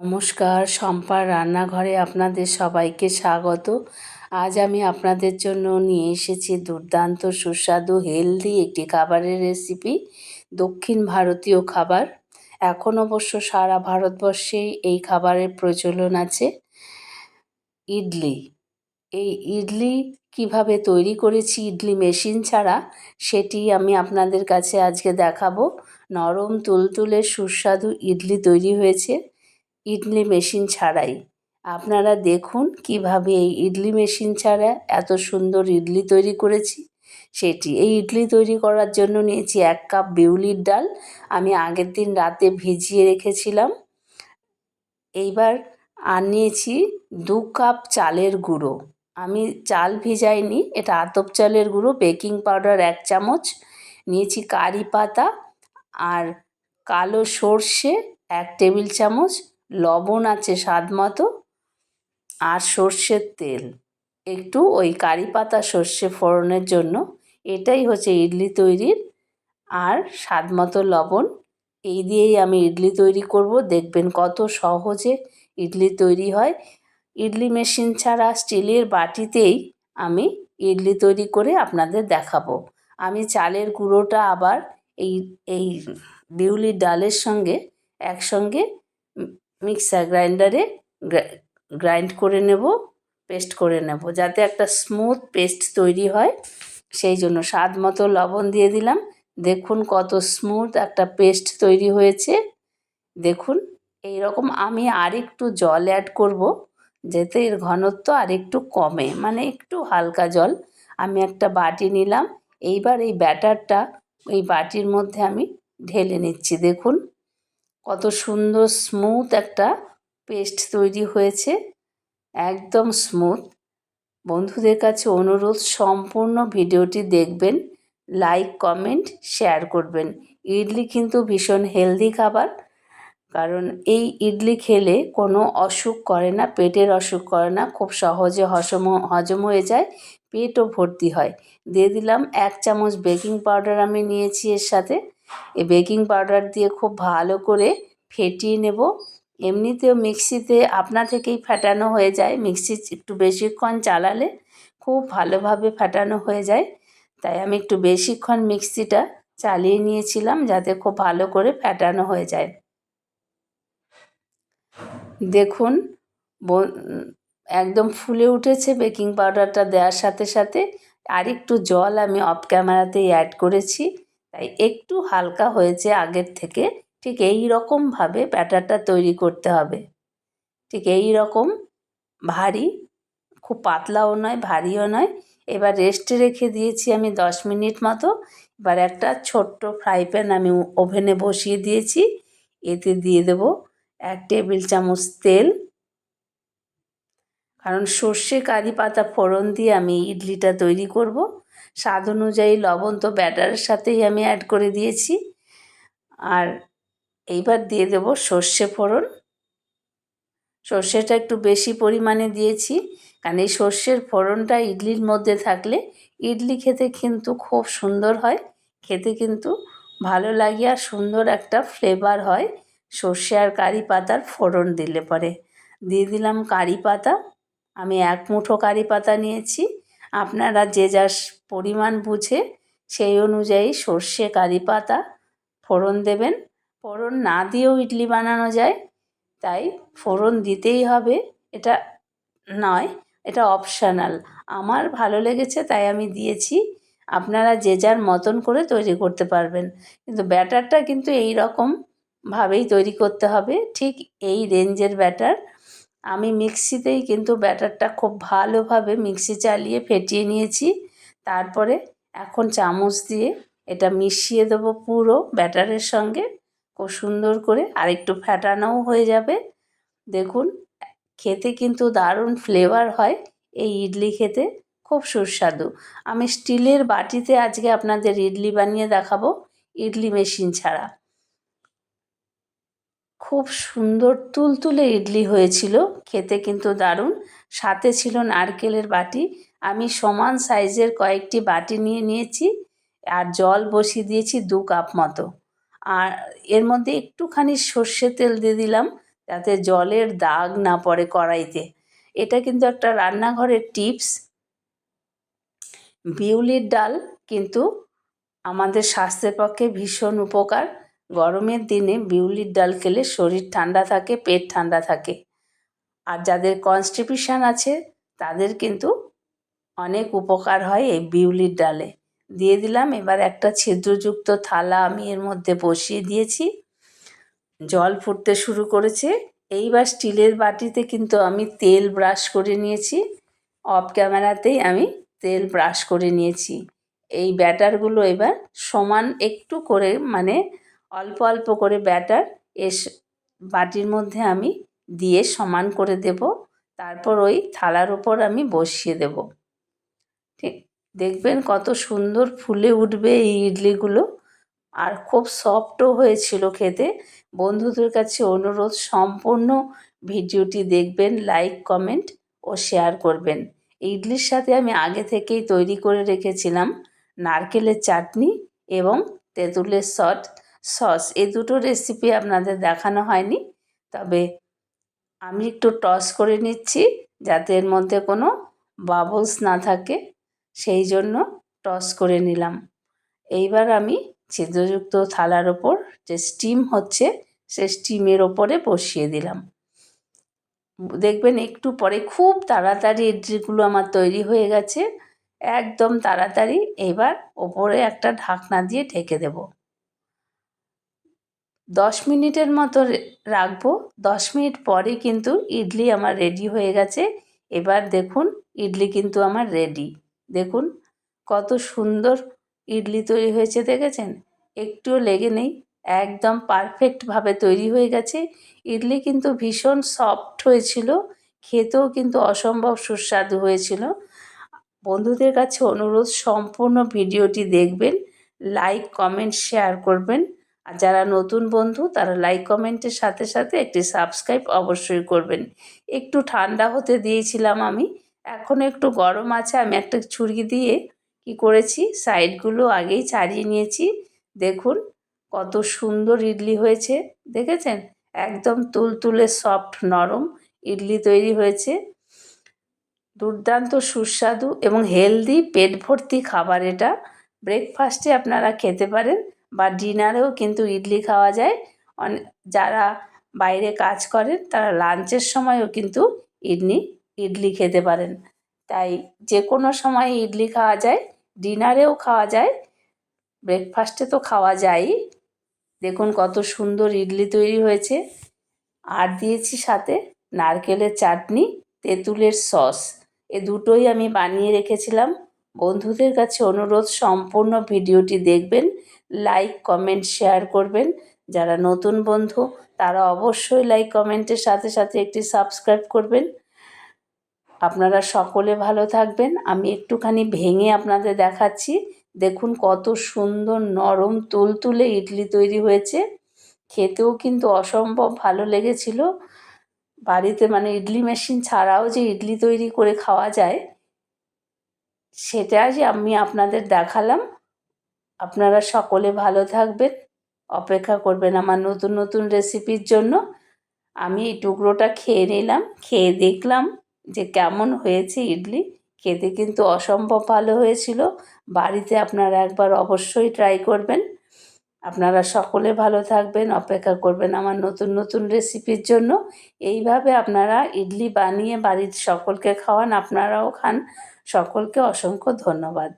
নমস্কার, শম্পার রান্নাঘরে আপনাদের সবাইকে স্বাগত। আজ আমি আপনাদের জন্য নিয়ে এসেছি দুর্দান্ত সুস্বাদু হেলদি একটি খাবারের রেসিপি, দক্ষিণ ভারতীয় খাবার। এখন অবশ্য সারা ভারতবর্ষেই এই খাবারের প্রচলন আছে। ইডলি। এই ইডলি কিভাবে তৈরি করেছি ইডলি মেশিন ছাড়া, সেটি আমি আপনাদের কাছে আজকে দেখাবো। নরম তুলতুলে সুস্বাদু ইডলি তৈরি হয়েছে ইডলি মেশিন ছাড়াই। আপনারা দেখুন কিভাবে এই ইডলি মেশিন ছাড়া এত সুন্দর ইডলি তৈরি করেছি সেটি। এই ইডলি তৈরি করার জন্য নিয়েছি 1 কাপ বিউলির ডাল। আমি আগের দিন রাতে ভিজিয়ে রেখেছিলাম। এইবার নিয়েছি 2 কাপ চালের গুঁড়ো। আমি চাল ভিজাইনি, এটা আতপ চালের গুঁড়ো। বেকিং পাউডার 1 চামচ নিয়েছি। কারি পাতা আর কালো সর্ষে 1 টেবিল চামচ, লবণ আছে স্বাদ মতো, আর সর্ষের তেল একটু, ওই কারি পাতা সর্ষে ফোড়নের জন্য। এটাই হচ্ছে ইডলি তৈরির। আর স্বাদ মতো লবণ। এই দিয়েই আমি ইডলি তৈরি করব। দেখবেন কত সহজে ইডলি তৈরি হয়। ইডলি মেশিন ছাড়া স্টিলের বাটিতেই আমি ইডলি তৈরি করে আপনাদের দেখাবো। আমি চালের গুঁড়োটা আবার এই এই বিউলির ডালের সঙ্গে একসঙ্গে মিক্সার গ্রাইন্ডারে গ্রাইন্ড করে নেব, পেস্ট করে নেব, যাতে একটা স্মুথ পেস্ট তৈরি হয়। সেই জন্য স্বাদ মতো লবণ দিয়ে দিলাম। দেখুন কত স্মুথ একটা পেস্ট তৈরি হয়েছে। দেখুন এই রকম। আমি আরেকটু জল অ্যাড করব, যাতে এর ঘনত্ব আরেকটু কমে, মানে একটু হালকা জল। আমি একটা বাটি নিলাম। এইবার এই ব্যাটারটা এই বাটির মধ্যে আমি ঢেলে নিচ্ছি। দেখুন কত সুন্দর স্মুথ একটা পেস্ট তৈরি হয়েছে, একদম স্মুথ। বন্ধুদের কাছে অনুরোধ, সম্পূর্ণ ভিডিওটি দেখবেন, লাইক কমেন্ট শেয়ার করবেন। ইডলি কিন্তু ভীষণ হেলদি খাবার, কারণ এই ইডলি খেলে কোনো অসুখ করে না, পেটের অসুখ করে না, খুব সহজে হজম হয়ে যায়, পেটও ভর্তি হয়। দিয়ে দিলাম 1 চামচ বেকিং পাউডার আমি নিয়েছি এর সাথে। এই বেকিং পাউডার দিয়ে খুব ভালো করে ফেটিয়ে নেব। এমনিতেও মিক্সিতে আপনা থেকেই ফেটানো হয়ে যায়, মিক্সি একটু বেশিক্ষণ চালালে খুব ভালোভাবে ফেটানো হয়ে যায়। তাই আমি একটু বেশিক্ষণ মিক্সিটা চালিয়ে নিয়েছিলাম, যাতে খুব ভালো করে ফেটানো হয়ে যায়। দেখুন একদম ফুলে উঠেছে বেকিং পাউডারটা দেওয়ার সাথে সাথে। আর একটু জল আমি অফ ক্যামেরাতেই অ্যাড করেছি, তাই একটু হালকা হয়েছে আগের থেকে। ঠিক এই রকমভাবে ব্যাটারটা তৈরি করতে হবে, ঠিক এই রকম। ভারী, খুব পাতলাও নয়, ভারীও নয়। এবার রেস্টে রেখে দিয়েছি আমি 10 মিনিট মতো। এবার একটা ছোট্ট ফ্রাই প্যান আমি ওভেনে বসিয়ে দিয়েছি। এতে দিয়ে দেব 1 টেবিল চামচ তেল, কারণ সর্ষে কারি পাতা ফোড়ন দিয়ে আমি ইডলিটা তৈরি করব। স্বাদ অনুযায়ী লবণ তো ব্যাটারের সাথেই আমি অ্যাড করে দিয়েছি। আর এইবার দিয়ে দেব সর্ষে ফোড়ন। সর্ষেটা একটু বেশি পরিমাণে দিয়েছি, কারণ এই সর্ষের ফোড়নটা ইডলির মধ্যে থাকলে ইডলি খেতে কিন্তু খুব সুন্দর হয়, খেতে কিন্তু ভালো লাগে, আর সুন্দর একটা ফ্লেভার হয় সর্ষে আর কারি পাতার ফোড়ন দিলে পরে। দিয়ে দিলাম কারি পাতা। আমি 1 মুঠো কারি পাতা নিয়েছি। আপনারা যে যার পরিমাণ বুঝে সেই অনুযায়ী সর্ষে কারি পাতা ফোড়ন দেবেন। ফোড়ন না দিয়েও ইডলি বানানো যায়, তাই ফোড়ন দিতেই হবে, এটা নয়, এটা অপশনাল। আমার ভালো লেগেছে তাই আমি দিয়েছি। আপনারা যে যার মতন করে তৈরি করতে পারবেন, কিন্তু ব্যাটারটা কিন্তু এই রকমভাবেই তৈরি করতে হবে, ঠিক এই রেঞ্জের ব্যাটার। আমি মিক্সিতেই কিন্তু ব্যাটারটা খুব ভালোভাবে মিক্সি চালিয়ে ফেটিয়ে নিয়েছি। তারপরে এখন চামচ দিয়ে এটা মিশিয়ে দেবো পুরো ব্যাটারের সঙ্গে খুব সুন্দর করে, আর একটু ফেটানোও হয়ে যাবে। দেখুন খেতে কিন্তু দারুণ ফ্লেভার হয় এই ইডলি, খেতে খুব সুস্বাদু। আমি স্টিলের বাটিতে আজকে আপনাদের ইডলি বানিয়ে দেখাবো, ইডলি মেশিন ছাড়া। খুব সুন্দর তুলতুলে ইডলি হয়েছিল, খেতে কিন্তু দারুণ। সাথে ছিল নারকেলের বাটি। আমি সমান সাইজের কয়েকটি বাটি নিয়ে নিয়েছি, আর জল বসিয়ে দিয়েছি 2 কাপ মতো। আর এর মধ্যে একটুখানি সর্ষে তেল দিয়ে দিলাম, যাতে জলের দাগ না পড়ে কড়াইতে। এটা কিন্তু একটা রান্নাঘরের টিপস। বিউলির ডাল কিন্তু আমাদের স্বাস্থ্যের পক্ষে ভীষণ উপকার। গরমের দিনে বিউলির ডাল খেলে শরীর ঠান্ডা থাকে, পেট ঠান্ডা থাকে। আর যাদের কনস্টিপেশন আছে তাদের কিন্তু অনেক উপকার হয় এই বিউলির ডালে। দিয়ে দিলাম। এবার একটা ছিদ্রযুক্ত থালা আমি এর মধ্যে বসিয়ে দিয়েছি। জল ফুটতে শুরু করেছে। এইবার স্টিলের বাটিতে কিন্তু আমি তেল ব্রাশ করে নিয়েছি। অফ ক্যামেরাতেই আমি তেল ব্রাশ করে নিয়েছি। এই ব্যাটারগুলো এবার সমান একটু করে, মানে অল্প অল্প করে ব্যাটার বাটির মধ্যে আমি দিয়ে সমান করে দেব। তারপর ওই থালার উপর আমি বসিয়ে দেব। ঠিক দেখবেন কত সুন্দর ফুলে উঠবে এই ইডলিগুলো, আর খুব সফটও হয়েছিল খেতে। বন্ধুদের কাছে অনুরোধ, সম্পূর্ণ ভিডিওটি দেখবেন, লাইক, কমেন্ট ও শেয়ার করবেন। ইডলির সাথে আমি আগে থেকেই তৈরি করে রেখেছিলাম নারকেলের চাটনি এবং তেঁতুলের সস। এই দুটো রেসিপি আপনাদের দেখানো হয়নি, তবে আমি একটু টস করে নিচ্ছি যাতে এর মধ্যে কোনো বাবলস না থাকে, সেই জন্য টস করে নিলাম। এইবার আমি ছিদ্রযুক্ত থালার ওপর যে স্টিম হচ্ছে সে স্টিমের ওপরে বসিয়ে দিলাম। দেখবেন একটু পরে খুব তাড়াতাড়ি ইডলিগুলো আমার তৈরি হয়ে গেছে, একদম তাড়াতাড়ি। এবার ওপরে একটা ঢাকনা দিয়ে ঢেকে দেব। 10 মিনিটের মতো রাখবো। 10 মিনিট পরে কিন্তু ইডলি আমার রেডি হয়ে গেছে। এবার দেখুন ইডলি কিন্তু আমার রেডি। দেখুন কত সুন্দর ইডলি তৈরি হয়েছে, দেখেছেন? একটুও লেগে নেই, একদম পারফেক্টভাবে তৈরি হয়ে গেছে। ইডলি কিন্তু ভীষণ সফট হয়েছিল, খেতেও কিন্তু অসম্ভব সুস্বাদু হয়েছিল। বন্ধুদের কাছে অনুরোধ, সম্পূর্ণ ভিডিওটি দেখবেন, লাইক, কমেন্ট, শেয়ার করবেন। আর যারা নতুন বন্ধু তারা লাইক কমেন্টের সাথে সাথে একটি সাবস্ক্রাইব অবশ্যই করবেন। একটু ঠান্ডা হতে দিয়েছিলাম আমি, এখনও একটু গরম আছে। আমি একটা ছুরি দিয়ে কি করেছি, সাইডগুলো আগেই ছাড়িয়ে নিয়েছি। দেখুন কত সুন্দর ইডলি হয়েছে, দেখেছেন? একদম তুলতুলে সফট নরম ইডলি তৈরি হয়েছে। দুর্দান্ত সুস্বাদু এবং হেলদি, পেট ভর্তি খাবার এটা। ব্রেকফাস্টে আপনারা খেতে পারেন বা ডিনারেও কিন্তু ইডলি খাওয়া যায়। যারা বাইরে কাজ করেন তারা লাঞ্চের সময়ও কিন্তু ইডলি খেতে পারেন। তাই যে কোনো সময় ইডলি খাওয়া যায়, ডিনারেও খাওয়া যায়, ব্রেকফাস্টে তো খাওয়া যায়ই। দেখুন কত সুন্দর ইডলি তৈরি হয়েছে। আর দিয়েছি সাথে নারকেলের চাটনি, তেঁতুলের সস। এ দুটোই আমি বানিয়ে রেখেছিলাম। বন্ধুদের কাছে অনুরোধ, সম্পূর্ণ ভিডিওটি দেখবেন, লাইক, কমেন্ট, শেয়ার করবেন। যারা নতুন বন্ধু তারা অবশ্যই লাইক কমেন্টের সাথে সাথে একটি সাবস্ক্রাইব করবেন। আপনারা সকলে ভালো থাকবেন। আমি একটুখানি ভেঙে আপনাদের দেখাচ্ছি। দেখুন কত সুন্দর নরম তুলতুলে ইডলি তৈরি হয়েছে। খেতেও কিন্তু অসম্ভব ভালো লেগেছিল। বাড়িতে মানে ইডলি মেশিন ছাড়াও যে ইডলি তৈরি করে খাওয়া যায়, সেটাই আমি আপনাদের দেখালাম। আপনারা সকলে ভালো থাকবেন, অপেক্ষা করবেন আমার নতুন নতুন রেসিপির জন্য। আমি এই টুকরোটা খেয়ে নিলাম, খেয়ে দেখলাম যে কেমন হয়েছে ইডলি। খেতে কিন্তু অসম্ভব ভালো হয়েছিল। বাড়িতে আপনারা একবার অবশ্যই ট্রাই করবেন। আপনারা সকলে ভালো থাকবেন, অপেক্ষা করবেন আমার নতুন নতুন রেসিপির জন্য। এইভাবে আপনারা ইডলি বানিয়ে বাড়ির সকলকে খাওয়ান, আপনারাও খান। সকলকে অসংখ্য ধন্যবাদ।